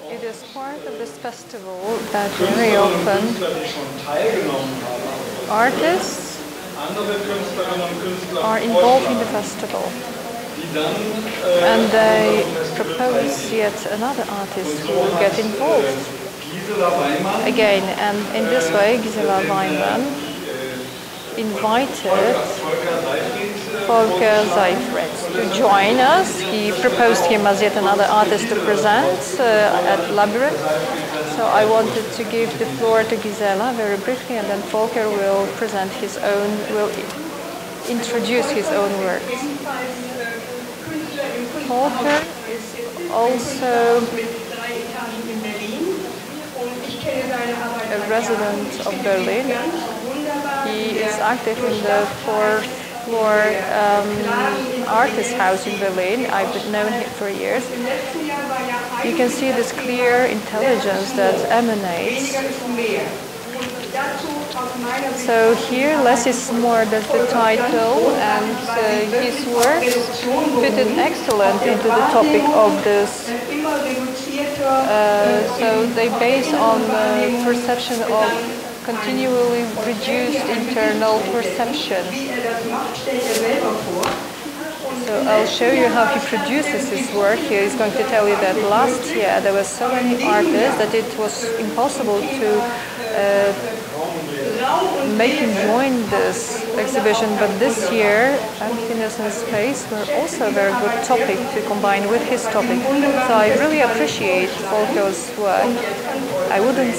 It is part of this festival that very often artists are involved in the festival. And they propose yet another artist who will get involved again. And in this way, Gisela Weinmann invited Volker Seifried to join us. He proposed him as yet another artist to present at Labyrinth. So I wanted to give the floor to Gisela very briefly, and then Volker will present his own, will introduce his own works. Volker is also a resident of Berlin. He is active in the fourth floor artist house in Berlin. I've known him for years. You can see this clear intelligence that emanates. So here, less is more, that's the title, and his works fitted excellent into the topic of this. So they base on the perception of continually reduced internal perception. So I'll show you how he produces his work. He is going to tell you that last year there were so many artists that it was impossible to make him join this exhibition, but this year emptiness and space were also a very good topic to combine with his topic. So I really appreciate Volker's work. I wouldn't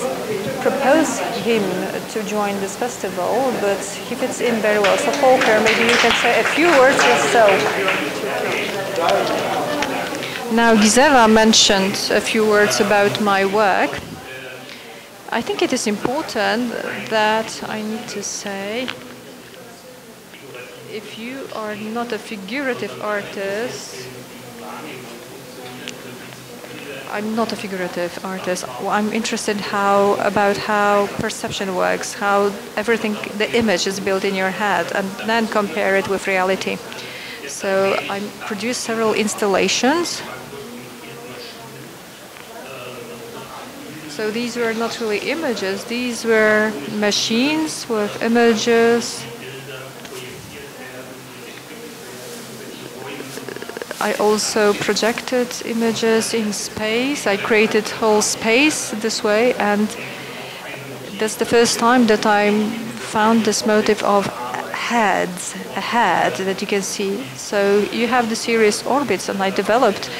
propose him to join this festival, but he fits in very well. So Volker, maybe you can say a few words yourself. Now Gisela mentioned a few words about my work. I think it is important that I need to say, if you are not a figurative artist, I'm not a figurative artist. I'm interested about how perception works, how everything, the image is built in your head, and then compare it with reality. So I produced several installations. So these were not really images, these were machines with images. I also projected images in space. I created whole space this way, and that's the first time that I found this motif of heads, a head that you can see. So you have the series orbits, and I developed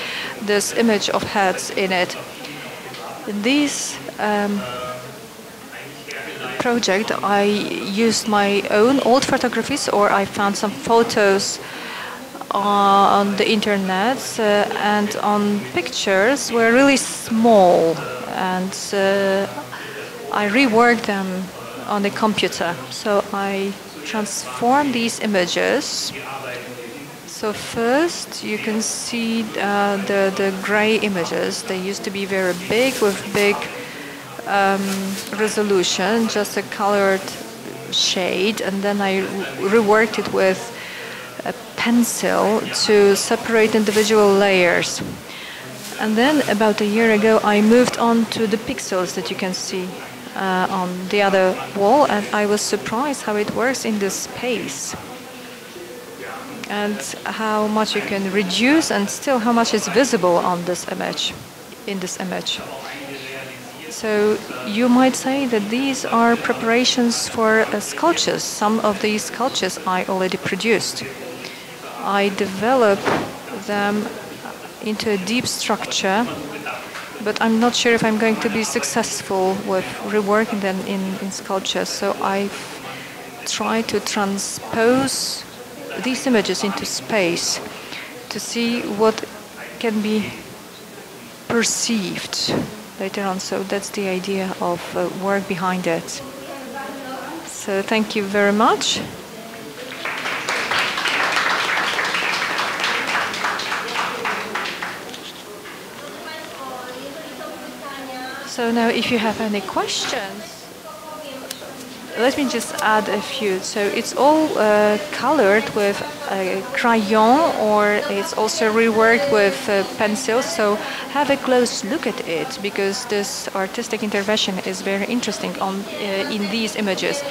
this image of heads in it. In this project, I used my own old photographies, or I found some photos on the internet, and on pictures were really small, and I reworked them on the computer. So I transformed these images. So first you can see the gray images. They used to be very big with big resolution, just a colored shade, and then I reworked it with a pencil to separate individual layers. And then about a year ago I moved on to the pixels that you can see on the other wall, and I was surprised how it works in this space, and how much you can reduce and still how much is visible on this image, in this image. So you might say that these are preparations for sculptures. Some of these sculptures I already produced. I developed them into a deep structure, but I'm not sure if I'm going to be successful with reworking them in sculptures. So I try to transpose these images into space to see what can be perceived later on. So that's the idea of work behind it. So thank you very much. So now if you have any questions, let me just add a few. So it's all colored with crayon, or it's also reworked with pencils. So have a close look at it, because this artistic intervention is very interesting in these images.